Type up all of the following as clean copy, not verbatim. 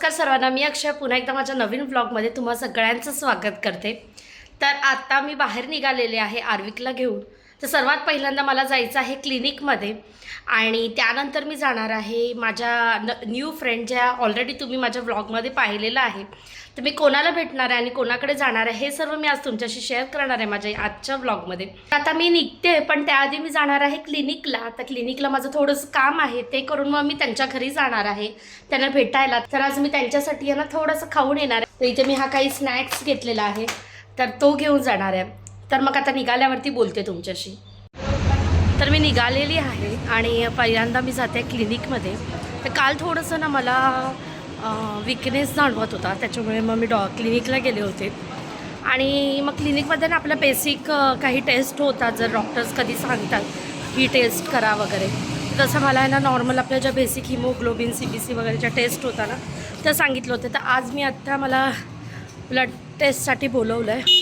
नमस्कार सर्वांना, मी अक्षय पुन्हा एकदा माझ्या नवीन व्लॉगमध्ये तुम्हा सगळ्यांचं स्वागत करते। तर आता मी बाहेर निघालेले आहे आर्विकला घेऊन। तर सर्वात पहिल्यांदा मला जायचं आहे क्लिनिकमध्ये आणि त्यानंतर मी जाणार आहे माझ्या न्यू फ्रेंड ज्या ऑलरेडी तुम्ही माझ्या व्लॉगमध्ये पाहिलेलं आहे। तर मी कोणाला भेटणार आहे आणि कोणाकडे जाणार आहे हे सर्व मी आज तुमच्याशी शेअर करणार आहे माझ्या आजच्या व्लॉगमध्ये। आता मी निघते, पण त्याआधी मी जाणार आहे क्लिनिकला। तर क्लिनिकला माझं थोडंसं काम आहे, ते करून मग मी त्यांच्या घरी जाणार आहे त्यांना भेटायला। तर आज मी त्यांच्यासाठी आहे ना थोडंसं खाऊन येणार आहे। तर इथे मी हा काही स्नॅक्स घेतलेला आहे, तर तो घेऊन जाणार आहे। तर मग आता निघाल्यावरती बोलते तुमच्याशी। तर मी निघालेली आहे आणि पहिल्यांदा मी जाते क्लिनिकमध्ये। तर काल थोडंसं ना मला विकनेस जाणवत होता, त्याच्यामुळे मग मी क्लिनिकला गेले होते। आणि मग क्लिनिकमध्ये ना आपल्या बेसिक काही टेस्ट होतात, जर डॉक्टर्स कधी सांगतात ही टेस्ट करा वगैरे, तसं मला आहे ना नॉर्मल आपल्या ज्या बेसिक हिमोग्लोबिन CBC वगैरेच्या टेस्ट होता ना त्या सांगितलं होतं। तर आज मी आत्ता मला ब्लड टेस्टसाठी बोलवलं आहे।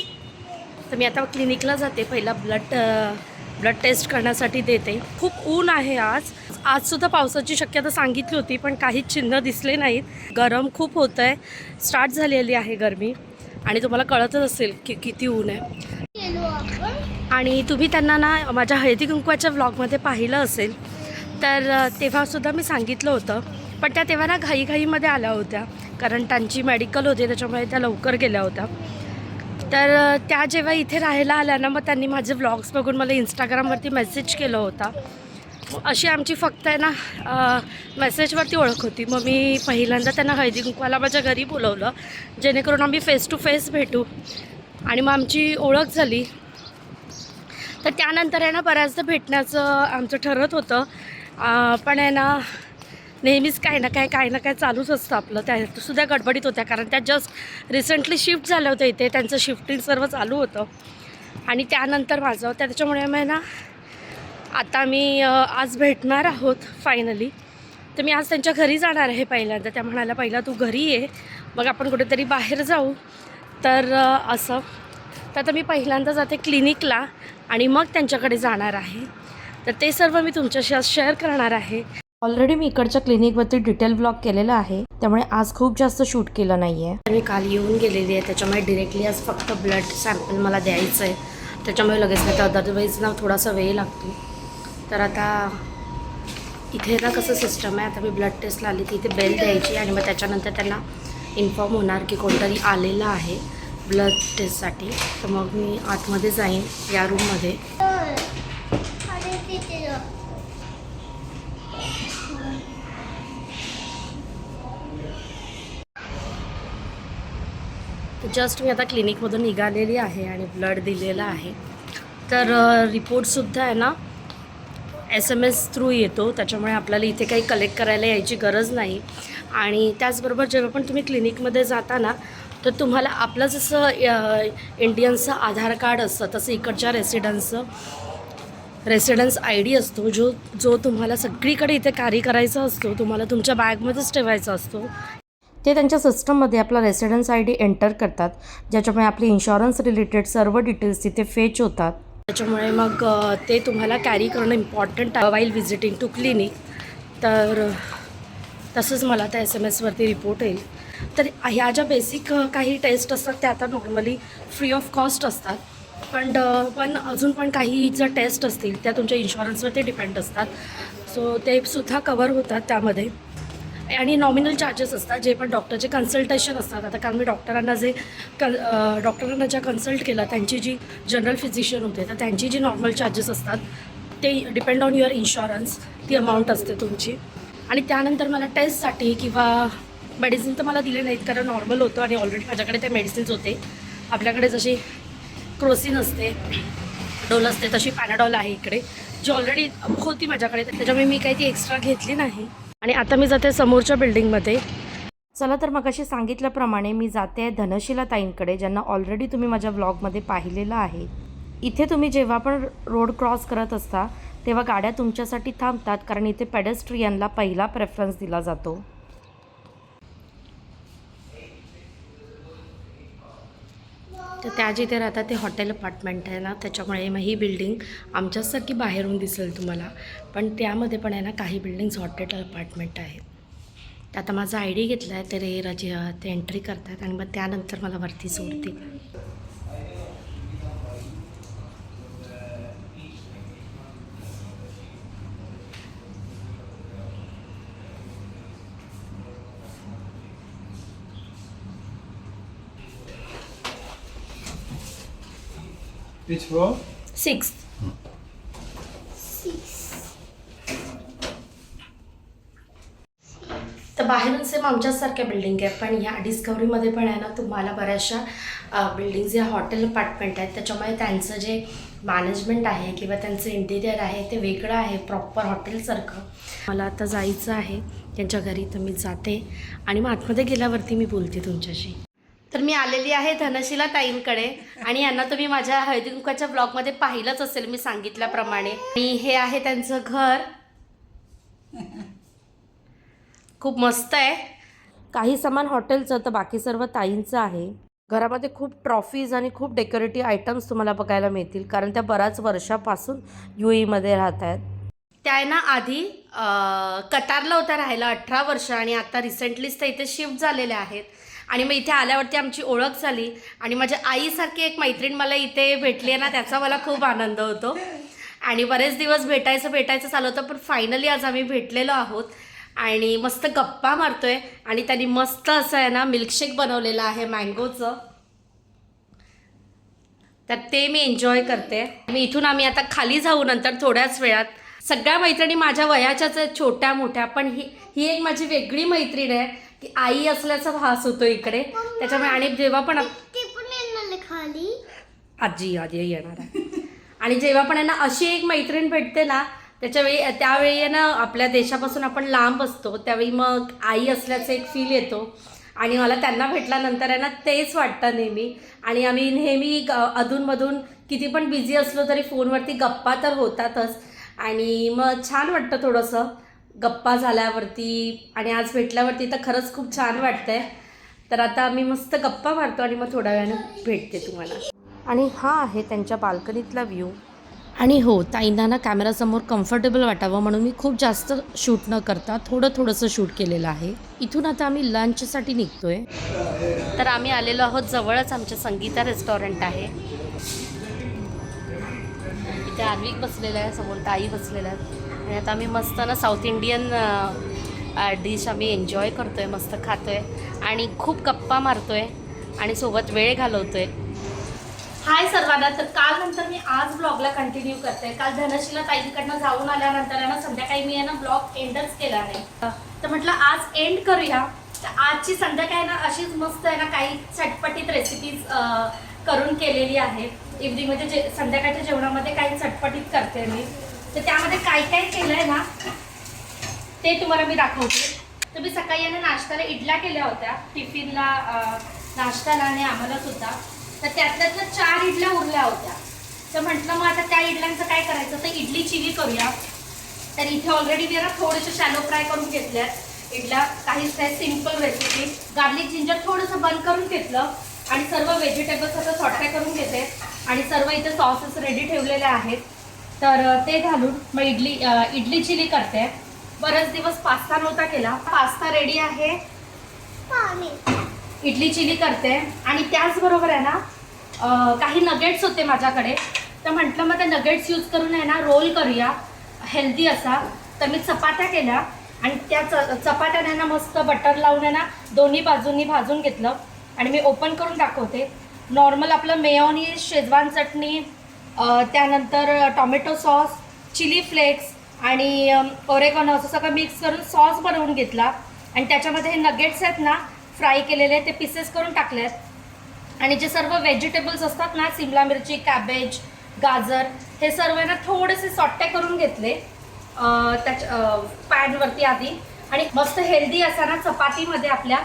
तर मी आता क्लिनिकला जाते, पहिला ब्लड टेस्ट करण्यासाठी देते। खूप ऊन आहे आजसुद्धा पावसाची शक्यता सांगितली होती, पण काहीच चिन्ह दिसले नाहीत। गरम खूप होतं आहे, स्टार्ट झालेली आहे गरमी आणि तुम्हाला कळतच असेल की किती ऊन आहे। आणि तुम्ही त्यांना ना माझ्या हळदी कुंकवाच्या व्लॉगमध्ये पाहिलं असेल, तर तेव्हासुद्धा मी सांगितलं होतं, पण त्या तेव्हा ना घाईमध्ये आल्या होत्या, कारण त्यांची मेडिकल होती, त्याच्यामुळे त्या लवकर गेल्या होत्या। तर त्या जेव्हा इथे राहायला आल्या ना, मग त्यांनी माझे व्लॉग्स बघून मला इंस्टाग्रामवरती मेसेज केलं होता। अशी आमची फक्त आहे ना मेसेजवरती ओळख होती। मग मी पहिल्यांदा त्यांना हळदी कुंकवाला माझ्या घरी बोलवलं, जेणेकरून आम्ही फेस टू फेस भेटू आणि मग आमची ओळख झाली। तर त्यानंतर आहे ना बऱ्याचदा भेटण्याचं आमचं ठरत होतं, पण आहे ना नेहमीच काही ना काय चालूच असतं आपलं। त्यासुद्धा गडबडीत होत्या, कारण त्या जस्ट रिसेंटली शिफ्ट झाल्या होत्या इथे, त्यांचं शिफ्टिंग सर्व चालू होतं आणि त्यानंतर माझं त्याच्यामुळे मग ना आता मी आज भेटणार आहोत फायनली। तर मी आज त्यांच्या घरी जाणार आहे पहिल्यांदा। त्या म्हणाल्या पहिला तू घरी ये, मग आपण कुठेतरी बाहेर जाऊ। तर असं तर आता मी पहिल्यांदा जाते क्लिनिकला आणि मग त्यांच्याकडे जाणार आहे। तर ते सर्व मी तुमच्याशी आज शेअर करणार आहे। ऑलरेडी मी इकडच्या क्लिनिकवरती डिटेल ब्लॉग केलेला आहे, त्यामुळे आज खूप जास्त शूट केलं नाही आहे। मी काल येऊन गेलेली आहे, त्याच्यामुळे डिरेक्टली आज फक्त ब्लड सॅम्पल मला द्यायचं आहे, त्याच्यामुळे लगेच नाही, तर अदरवाईज ना थोडासा वेळ लागतो। तर आता इथे ना कसं सिस्टम आहे, आता मी ब्लड टेस्टला आली की इथे बेल द्यायची आणि मग त्याच्यानंतर त्यांना इन्फॉर्म होणार की कोणतरी आलेलं आहे ब्लड टेस्टसाठी। तर मग मी आतमध्ये जाईन या रूममध्ये। जस्ट मी आता क्लिनिकमधून निघालेली आहे आणि ब्लड दिलेलं आहे। तर रिपोर्टसुद्धा आहे ना SMS थ्रू येतो, त्याच्यामुळे आपल्याला इथे काही कलेक्ट करायला यायची गरज नाही। आणि त्याचबरोबर जेव्हा पण तुम्ही क्लिनिकमध्ये जाता ना, तर तुम्हाला आपलं जसं इंडियनचं आधार कार्ड असतं, तसं इकडच्या रेसिडन्स ID असतो, जो तुम्हाला सगळीकडे इथे कॅरी करायचा असतो, तुम्हाला तुमच्या बॅगमध्येच ठेवायचा असतो। ते त्यांच्या सिस्टममध्ये आपला रेसिडन्स ID एंटर करतात, ज्याच्यामुळे आपली इन्शुरन्स रिलेटेड सर्व डिटेल्स तिथे फेच होतात। त्याच्यामुळे मग ते तुम्हाला कॅरी करणं इम्पॉर्टंट आहे वाईल व्हिजिटिंग टू क्लिनिक। तर तसंच मला त्या SMS वरती रिपोर्ट येईल। तर ह्या ज्या बेसिक काही टेस्ट असतात त्या आता नॉर्मली फ्री ऑफ कॉस्ट असतात, पण अजून पण काही ज्या टेस्ट असतील त्या तुमच्या इन्शुरन्सवरती डिपेंड असतात, सो ते सुद्धा कवर होतात त्यामध्ये। आणि नॉमिनल चार्जेस असतात, जे पण डॉक्टरचे कन्सल्टेशन असतात। आता कारण मी डॉक्टरांना ज्या कन्सल्ट केलं, त्यांची जी जनरल फिजिशियन होते, तर त्यांची जी नॉर्मल चार्जेस असतात ते डिपेंड ऑन युअर इन्शुरन्स, ती अमाऊंट असते तुमची। आणि त्यानंतर मला टेस्टसाठी किंवा मेडिसिन तर मला दिले नाहीत, कारण नॉर्मल होतं आणि ऑलरेडी माझ्याकडे ते मेडिसिन्स होते। आपल्याकडे जशी क्रोसिन असते, डोल असते, तशी पॅनाडॉल आहे इकडे, जी ऑलरेडी होती माझ्याकडे, त्याच्यामुळे मी काही ती एक्स्ट्रा घेतली नाही। आणि आता मी जाते समोरच्या बिल्डिंगमध्ये। चला तर मग अशी सांगितल्याप्रमाणे मी जाते धनशिला ताईंकडे, ज्यांना ऑलरेडी तुम्ही माझ्या व्लॉगमध्ये पाहिलेलं आहे। इथे तुम्ही जेव्हा पण रोड क्रॉस करत असता तेव्हा गाड्या तुमच्यासाठी थांबतात, कारण इथे पेडेस्ट्रियनला पहिला प्रेफरन्स दिला जातो। तर त्या जिथे राहतात ते हॉटेल अपार्टमेंट आहे ना, त्याच्यामुळे मग ही बिल्डिंग आमच्यासारखी बाहेरून दिसेल तुम्हाला, पण त्यामध्ये पण आहे ना काही बिल्डिंग्स हॉटेल अपार्टमेंट आहेत। तर आता माझा ID घेतला आहे, तर ते एंट्री करतात आणि मग त्यानंतर मला वरती सोडते. Which floor? 6. तर बाहेरून सेम आमच्यासारख्या बिल्डिंग आहे, पण या डिस्कवरीमध्ये पण आहे ना तुम्हाला बऱ्याचशा बिल्डिंग्स या हॉटेल अपार्टमेंट आहेत, त्याच्यामुळे त्यांचं जे मॅनेजमेंट आहे किंवा त्यांचं इंटिरियर आहे ते वेगळं आहे, प्रॉपर हॉटेलसारखं. मला आता जायचं आहे त्यांच्या घरी, तर मी जाते आणि मग आतमध्ये गेल्यावरती मी बोलते तुमच्याशी. तर मी आलेली आहे धनशिला ताईंकडे आणि यांना तुम्ही माझ्या हळदी कुंकवाच्या ब्लॉगमध्ये पाहिलंच असेल मी सांगितल्याप्रमाणे. आणि हे आहे त्यांचं घर, खूप मस्त आहे. काही सामान हॉटेलचं तर बाकी सर्व ताईंचं आहे. घरामध्ये खूप ट्रॉफीज आणि खूप डेकोरेटिव्ह आयटम्स तुम्हाला बघायला मिळतील, कारण त्या बऱ्याच वर्षापासून UAEमध्ये राहत आहेत. त्या आहे ना आधी कतारला होत्या राहायला 18 वर्ष आणि आता रिसेंटलीच त्या इथे शिफ्ट झालेल्या आहेत. आणि मग इथे आल्यावरती आमची ओळख झाली आणि माझ्या आईसारखी एक मैत्रीण मला इथे भेटली आहे ना, त्याचा मला खूप आनंद होतो. आणि बरेच दिवस भेटायचं चालू होतं, पण फायनली आज आम्ही भेटलेलो आहोत आणि मस्त गप्पा मारतोय. आणि त्यांनी मस्त असं आहे ना मिल्कशेक बनवलेलं आहे मँगोचं, तर ते मी एन्जॉय करते. मी इथून आम्ही आता खाली जाऊ नंतर थोड्याच वेळात. सगळ्या मैत्रिणी माझ्या वयाच्याच आहेत, छोट्या मोठ्या, पण ही एक माझी वेगळी मैत्रीण आहे की आई असल्याचा भास होतो इकडे, त्याच्यामुळे. आणि जेव्हा पण आजी येणार आहे आणि जेव्हा पण आहे ना अशी एक मैत्रीण भेटते ना त्यावेळी आहे ना आपल्या देशापासून आपण लांब असतो, त्यावेळी मग आई असल्याचा एक फील येतो. आणि मला त्यांना भेटल्यानंतर आहे ना तेच वाटतं नेहमी. आणि आम्ही नेहमी अधूनमधून किती पण बिझी असलो तरी फोनवरती गप्पा तर होतातच. आणि मग छान वाटतं थोडंसं गप्पा झाल्यावरती. आणि आज भेटल्यावरती तर खरंच खूप छान वाटतंय. तर आता आम्ही मस्त गप्पा मारतो आणि मग थोड्या वेळानं भेटते तुम्हाला. आणि हा आहे त्यांच्या बाल्कनीतला व्ह्यू. आणि हो, ताईंना ना कॅमेरासमोर कम्फर्टेबल वाटावं म्हणून मी खूप जास्त शूट न करता थोडंसं शूट केलेलं आहे. इथून आता आम्ही लंचसाठी निघतोय. तर आम्ही आलेलो आहोत, जवळच आमच्या संगीता रेस्टॉरंट आहे. इथे आर्विक बसलेलं आहे, समोर ताई बसलेल्या आहेत. आणि आता आम्ही मस्त ना साऊथ इंडियन डिश आम्ही एन्जॉय करतोय, मस्त खातोय आणि खूप गप्पा मारतोय आणि सोबत वेळ घालवतोय. हाय सर्वांना. तर काल नंतर मी आज ब्लॉगला कंटिन्यू करते. काल धनशिला ताईंकडनं जाऊन आल्यानंतर ना संध्याकाळी मी आहे ना ब्लॉग एंडच केला आहे, तर म्हटलं आज एंड करूया. तर आजची संध्याकाळी ना अशीच मस्त आहे ना काही चटपटीत रेसिपीज करून केलेली आहे. इव्हनिंगमध्ये संध्याकाळच्या जेवणामध्ये काही चटपटीत करते मी. तर त्यामध्ये काय काय केलं आहे ना ते तुम्हाला मी दाखवते. तर मी सकाळी आहे ना नाश्त्याला इडल्या केल्या होत्या, टिफिनला नाश्त्याला आणि आम्हाला सुद्धा. तर त्यातल्या 4 इडल्या उरल्या होत्या. तर म्हटलं मग आता त्या इडल्यांचं काय करायचं, तर इडली चिली करूया. तर इथे ऑलरेडी मी ना थोडेसे शॅलो फ्राय करून घेतल्यात इडल्या. काहीच नाही, सिम्पल रेसिपी. गार्लिक जिंजर थोडंसं बंद करून घेतलं आणि सर्व व्हेजिटेबल्स आता सॉटे करून घेते. आणि सर्व इथे सॉसेस रेडी ठेवलेले आहेत, तर ते घालून मग इडली चिली करते. बरेच दिवस पास्ता नव्हता केला, पास्ता रेडी आहे. इडली चिली करते. आणि त्याचबरोबर आहे ना काही नगेट्स होते माझ्याकडे, तर म्हटलं मग त्या नगेट्स यूज करून आहे ना रोल करूया हेल्दी असा. तर मी चपात्या केल्या आणि त्या चपात्याने ना मस्त बटर लावून आहे ना दोन्ही बाजूंनी भाजून घेतलं. आणि मी ओपन करून दाखवते. नॉर्मल आपलं मेयोनीज, शेजवान चटणी, त्यानंतर टॉमॅटो सॉस, चिली फ्लेक्स आणि ओरेगॅनो असं सगळं मिक्स करून सॉस बनवून घेतला. आणि त्याच्यामध्ये हे नगेट्स आहेत ना फ्राय केलेले ते पीसेस करून टाकले आहेत. आणि जे सर्व व्हेजिटेबल्स असतात ना, सिमला मिरची, कॅबेज, गाजर, हे सर्व ना थोडेसे सॉटे करून घेतले पॅनवरती आधी. आणि मस्त हेल्दी असा ना चपातीमध्ये आपल्या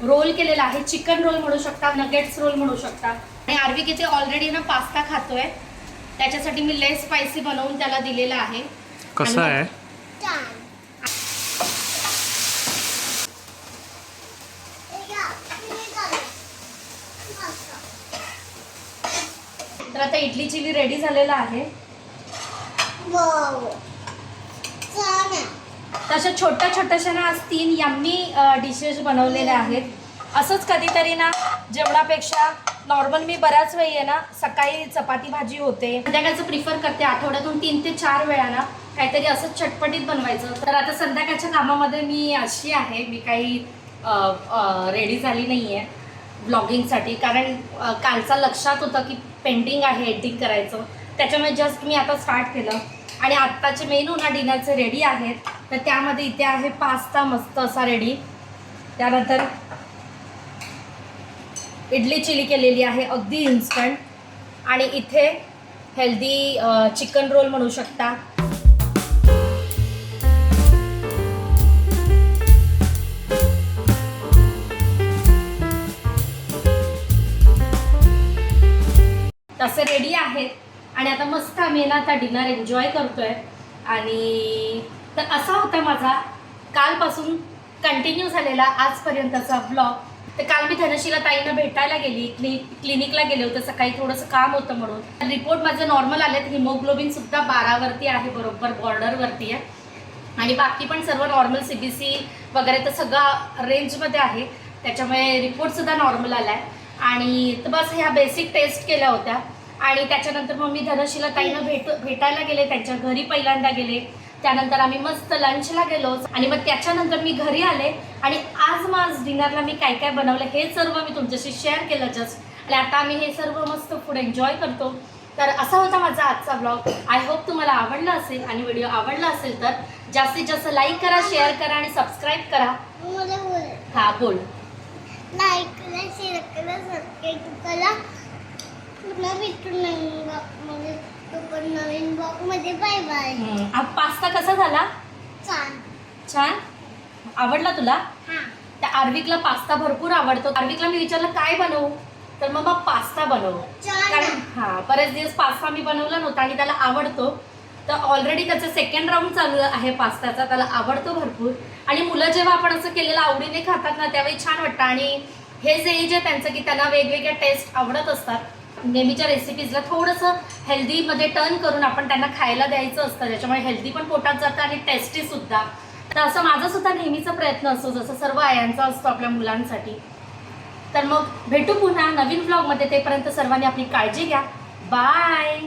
रोल केलेला आहे. चिकन रोल म्हणू शकता, नगेट्स रोल म्हणू शकता. आणि आर्विक इथे ऑलरेडी ना पास्ता खातोय, त्याच्यासाठी मी लेस स्पायसी बनवून त्याला दिलेला आहे. कसं आहे? तर आता इडली चिली रेडी झालेला आहे. तशा छोट्या छोट्याशा ना आज 3 यम्मी डिशेस बनवलेल्या आहेत. असंच कधीतरी ना जेवणापेक्षा नॉर्मल मी बऱ्याच वेळी आहे ना सकाळी चपाती भाजी होते, संध्याकाळचं प्रिफर करते आठवड्यातून 3 ते 4 वेळा ना काहीतरी असंच चटपटीत बनवायचं. तर आता संध्याकाळच्या कामामध्ये मी अशी आहे, मी काही रेडी झाली नाही आहे व्लॉगिंगसाठी, कारण कालचा लक्षात होतं की पेंडिंग आहे एडिटिंग करायचं, त्याच्यामुळे जस्ट मी आता स्टार्ट केलं. आणि आत्ताचे मेनू ना डिनरचे रेडी आहेत. तर त्यामध्ये इथे आहे पास्ता मस्त असा रेडी, त्यानंतर इडली चिली केलेली आहे अगदी इन्स्टंट, आणि इथे हेल्दी चिकन रोल म्हणू शकता. तसे रेडी आहेत आणि आता मस्त आम्ही ना आता डिनर एन्जॉय करतोय. आणि तर असा होता माझा कालपासून कंटिन्यू झालेला आजपर्यंतचा ब्लॉग. तर काल मी धनशीला ताईंना भेटायला गेली, क्लिनिकला गेले होते सकाळी, थोडंसं काम होतं म्हणून. रिपोर्ट माझे नॉर्मल आलेत, हिमोग्लोबिनसुद्धा 12वरती आहे, बरोबर बॉर्डरवरती आहे, आणि बाकी पण सर्व नॉर्मल CBC वगैरे तर सगळं रेंजमध्ये आहे, त्याच्यामुळे रिपोर्टसुद्धा नॉर्मल आला आहे. आणि तर बस ह्या बेसिक टेस्ट केल्या होत्या. आणि त्याच्यानंतर मग मी धनशीला ताईंना भेटायला गेले, त्यांच्या घरी पहिल्यांदा गेले, त्यानंतर आम्ही मस्त लंचला गेलो, आणि मग त्याच्यानंतर मी घरी आले. आणि आज डिनरला मी काय काय बनवलं हे सर्व मी तुमच्याशी शेअर केलं जस्ट. आणि आता आम्ही हे सर्व मस्त फूड एन्जॉय करतो. तर असा होता माझा आजचा ब्लॉग. आय होप तुम्हाला आवडला असेल, आणि व्हिडिओ आवडला असेल तर जास्तीत जास्त लाईक करा, शेअर करा आणि सबस्क्राईब करा. हा बोल. लाईक करा, शेअर करा, सबस्क्राईब करा. पुन्हा भेटू नवीन ब्लॉग मध्ये. Bye bye. आज पास्ता कसा झाला? छान. छान आवडला तुला? हा. त्या आर्विकला पास्ता भरपूर आवडतो. आर्विकला मी विचारलं काय बनवू, तर मग पास्ता बनवू, कारण बरेच दिवस पास्ता मी बनवला नव्हता आणि त्याला आवडतो. तर ऑलरेडी त्याचं 2nd राऊंड चालू आहे पास्त्याचा, त्याला आवडतो भरपूर. आणि मुलं जेव्हा आपण असं केलेलं आवडीने खातात ना त्यावेळी छान वाटतं. आणि हे जे एज आहे त्यांचं की त्यांना वेगवेगळ्या टेस्ट आवडत असतात. नेहमीच्या रेसिपीजला थोडंसं हेल्दीमध्ये टर्न करून आपण त्यांना खायला द्यायचं असतं, त्याच्यामुळे हेल्दी पण पोटात जातं आणि टेस्टीसुद्धा. तर असं माझासुद्धा नेहमीचा प्रयत्न असतो, जसं सर्व आयांचा असतो आपल्या मुलांसाठी. तर मग भेटू पुन्हा नवीन ब्लॉगमध्ये, तेपर्यंत सर्वांनी आपली काळजी घ्या. बाय.